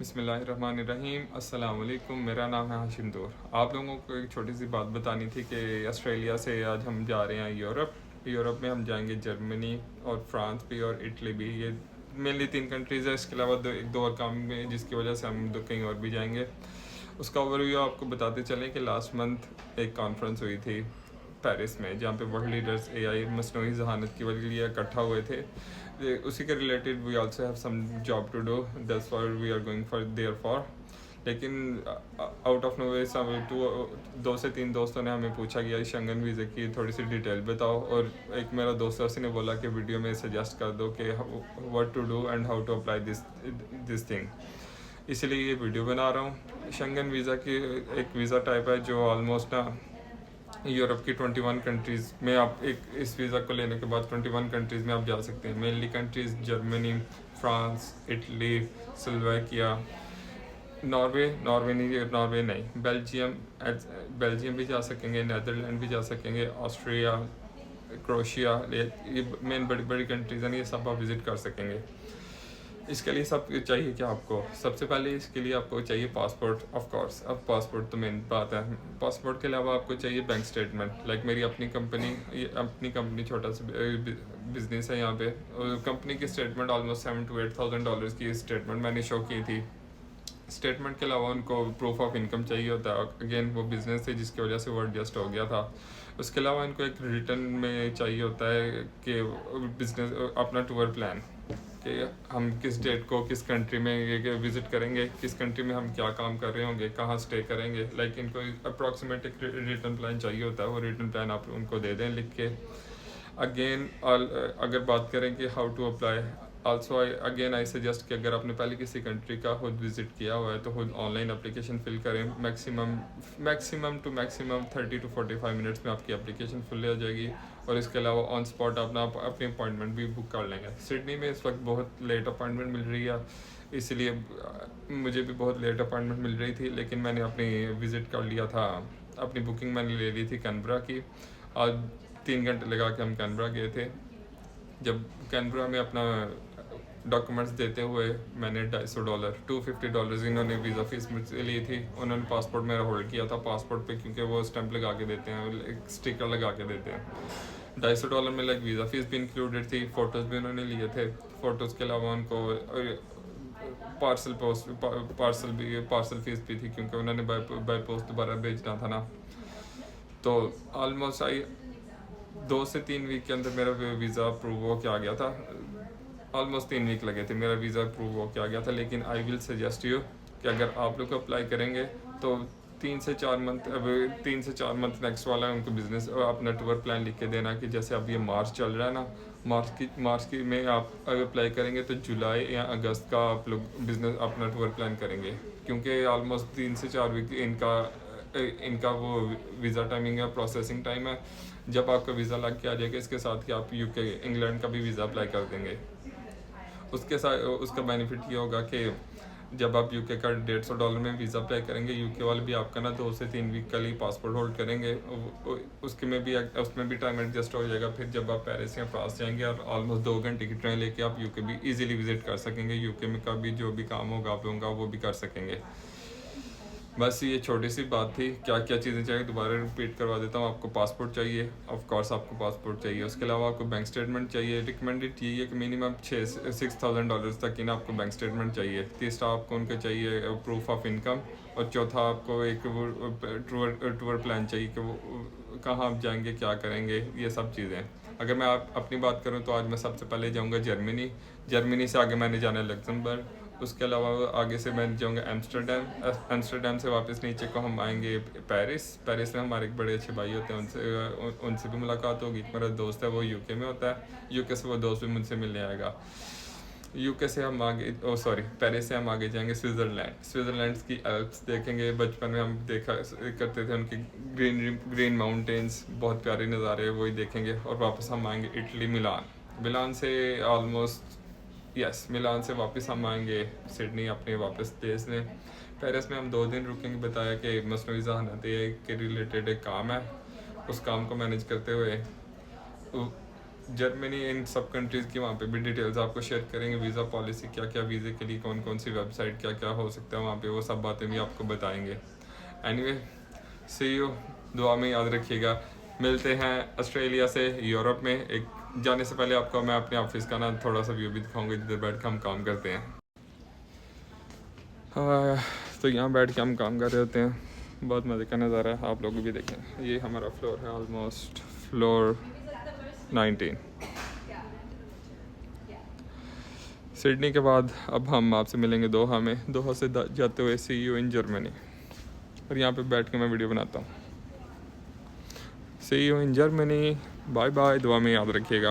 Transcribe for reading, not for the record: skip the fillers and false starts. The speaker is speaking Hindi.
बिस्मिल्लाहिर्रहमानिर्रहीम। अस्सलाम वालेकुम। मेरा नाम है हाशिम दूर। आप लोगों को एक छोटी सी बात बतानी थी कि ऑस्ट्रेलिया से आज हम जा रहे हैं यूरोप में हम जाएंगे जर्मनी और फ्रांस भी और इटली भी। ये मेनली 3 कंट्रीज़ है। इसके अलावा एक दो और काम में जिसकी वजह से हम कहीं और भी जाएंगे। उसका ओवरव्यू आपको बताते चलें कि लास्ट मंथ एक कॉन्फ्रेंस हुई थी पेरिस में, जहाँ पे वर्ल्ड लीडर्स एआई मसनूई जहानत के लिए इकट्ठा हुए थे। उसी के related we also have some job to do, that's why we are going for there for. लेकिन आउट ऑफ नोवे दो से तीन दोस्तों ने हमें पूछा कि शंगन वीज़े की थोड़ी सी डिटेल बताओ, और एक मेरा दोस्त उसी ने बोला कि वीडियो में सजेस्ट कर दो कि what to do and how to apply this thing. इसलिए ये वीडियो बना रहा हूँ। शंगन वीज़ा की एक वीज़ा टाइप है जो ऑलमोस्ट ना यूरोप की 21 कंट्रीज़ में आप इस वीज़ा को लेने के बाद 21 कंट्रीज़ में आप जा सकते हैं। Mainly countries Germany, France, Italy, Slovakia, Norway नहीं, बेल्जियम भी जा सकेंगे, नीदरलैंड भी जा सकेंगे, ऑस्ट्रिया, क्रोशिया, ये मेन बड़ी बड़ी कंट्रीज़ हैं, ये सब आप विज़िट कर सकेंगे। इसके लिए सब चाहिए क्या आपको? सबसे पहले इसके लिए आपको चाहिए पासपोर्ट, ऑफ कोर्स। अब पासपोर्ट तो मेन बात है। पासपोर्ट के अलावा आपको चाहिए बैंक स्टेटमेंट। लाइक मेरी अपनी कंपनी छोटा सा बिजनेस है यहाँ पे। कंपनी की स्टेटमेंट ऑलमोस्ट $7,000 to $8,000 की स्टेटमेंट मैंने शो की थी। स्टेटमेंट के अलावा उनको प्रूफ ऑफ इनकम चाहिए होता है। अगेन वो बिज़नेस थी जिसकी वजह से वो एडजस्ट हो गया था। उसके अलावा इनको एक रिटर्न में चाहिए होता है कि बिजनेस अपना टूर प्लान, कि हम किस डेट को किस कंट्री में विज़िट करेंगे, किस कंट्री में हम क्या काम कर रहे होंगे, कहाँ स्टे करेंगे। लाइक इनको अप्रॉक्सीमेट एक रिटर्न प्लान चाहिए होता है। वो रिटर्न प्लान आप उनको दे दें लिख के। अगेन अगर बात करें कि how to apply, also I suggest कि अगर आपने पहले किसी कंट्री का खुद विज़िट किया हुआ है तो खुद ऑनलाइन एप्लीकेशन फिल करें। मैक्सिमम 30 to 45 मिनट्स में आपकी एप्लीकेशन फुल हो जाएगी। और इसके अलावा ऑन स्पॉट अपनी अपॉइंटमेंट भी बुक कर लेंगे। सिडनी में इस वक्त बहुत लेट अपॉइंटमेंट मिल रही है, इसलिए मुझे भी बहुत लेट अपॉइंटमेंट मिल रही थी, लेकिन मैंने अपनी विज़िट कर लिया था। अपनी बुकिंग मैंने ले ली थी कैनबरा की। आज 3 घंटे लगा के हम कैनबरा गए थे। जब कैनबरा में अपना डॉक्यूमेंट्स देते हुए मैंने $250 $250 इन्होंने वीज़ा फीस मुझसे ली थी। उन्होंने पासपोर्ट मेरा होल्ड किया था। पासपोर्ट पे क्योंकि वो स्टैंप लगा के देते हैं, एक स्टिकर लगा के देते हैं। $250 में लाइक वीज़ा फीस भी इंक्लूडेड थी। फ़ोटोज़ भी उन्होंने लिए थे। फ़ोटोज़ के अलावा उनको पार्सल फीस भी थी, क्योंकि उन्होंने बाय पोस्ट दोबारा भेजना था ना। तो ऑलमोस्ट 2 से 3 वीक के अंदर मेरा वीज़ा अप्रूव हो के आ गया था। ऑलमोस्ट 3 वीक लगे थे मेरा वीज़ा अप्रूव हो के आ गया था। लेकिन आई विल सजेस्ट यू कि अगर आप लोग अप्लाई करेंगे तो 3 से 4 मंथ नेक्स्ट वाला है उनको बिज़नेस अपना टूर प्लान लिख के देना, कि जैसे अब ये मार्च चल रहा है ना, मार्च की में आप अगर अप्लाई करेंगे तो जुलाई या अगस्त का आप लोग बिज़नेस अपना टूर प्लान करेंगे। क्योंकि ऑलमोस्ट 3 से 4 वीक इनका वो वीज़ा टाइमिंग है, प्रोसेसिंग टाइम है। जब आपका वीज़ा लग के आ जाएगा, इसके साथ कि आप यूके इंग्लैंड का भी वीज़ा अप्लाई कर देंगे। उसके साथ उसका बेनिफिट ये होगा कि जब आप यूके का $150 में वीज़ा अप्लाई करेंगे, यूके वाले भी आपका ना 2 से 3 वीक का लिए पासपोर्ट होल्ड करेंगे। उसमें भी टाइम एडजस्ट हो जाएगा। फिर जब आप पेरिस या फ्रांस जाएंगे और ऑलमोस्ट 2 घंटे की ट्रेन लेके आप यूके भी इजीली विजिट कर सकेंगे। यूके में का भी जो भी काम होगा आप लोगों का वो भी कर सकेंगे। बस ये छोटी सी बात थी। क्या क्या चीज़ें चाहिए दोबारा रिपीट करवा देता हूँ। आपको पासपोर्ट चाहिए, ऑफ कोर्स आपको पासपोर्ट चाहिए। उसके अलावा आपको बैंक स्टेटमेंट चाहिए। रिकमेंडेड यही है कि मिनिमम $6,000 तक की ना आपको बैंक स्टेटमेंट चाहिए। तीसरा आपको उनका चाहिए प्रूफ ऑफ इनकम। और चौथा आपको एक टूर प्लान चाहिए कि वो कहाँ आप जाएंगे, क्या करेंगे, ये सब चीज़ें। अगर मैं अपनी बात करूँ तो आज मैं सबसे पहले जाऊँगा जर्मनी से आगे मैंने जाना है लग्जमबर्ग। उसके अलावा आगे से मैं जाऊँगा एम्स्टर्डम से वापस नीचे को हम आएंगे पेरिस में हमारे एक बड़े अच्छे भाई होते हैं, उनसे भी मुलाकात होगी। मेरा दोस्त है वो यूके में होता है, यूके से वो दोस्त भी मुझसे मिलने आएगा। यूके से हम आगे पेरिस से हम आगे जाएंगे स्विट्ज़रलैंड की एल्प्स देखेंगे। बचपन में हम देखा करते थे उनकी ग्रीन माउंटेन्स, बहुत प्यारे नज़ारे, वही देखेंगे। और वापस हम आएंगे इटली, मिलान से मिलान से वापस हम आएंगे सिडनी अपने वापस देश में। पेरिस में हम 2 दिन रुकेंगे। बताया कि मसनूई ज़हानत के रिलेटेड एक काम है, उस काम को मैनेज करते हुए जर्मनी इन सब कंट्रीज़ की वहाँ पे भी डिटेल्स आपको शेयर करेंगे, वीज़ा पॉलिसी क्या क्या, वीज़े के लिए कौन कौन सी वेबसाइट क्या क्या हो सकता है वहाँ पे, वो सब बातें भी आपको बताएंगे। एनीवे सी यू, दुआ में याद रखिएगा। मिलते हैं ऑस्ट्रेलिया से यूरोप में। एक जाने से पहले आपको मैं अपने ऑफिस का ना थोड़ा सा व्यू भी दिखाऊंगा जिधर बैठ के हम काम करते हैं। तो यहाँ बैठ के हम काम कर रहे होते हैं, बहुत मज़े का नज़ारा है, आप लोग भी देखें। ये हमारा फ्लोर है, ऑलमोस्ट फ्लोर 19। सिडनी के बाद अब हम आपसे मिलेंगे दोहा में, दोहा से जाते हुए सी यू इन जर्मनी। और यहाँ पे बैठ के मैं वीडियो बनाता हूँ। See you in Germany, bye bye, दुआ में याद रखिएगा।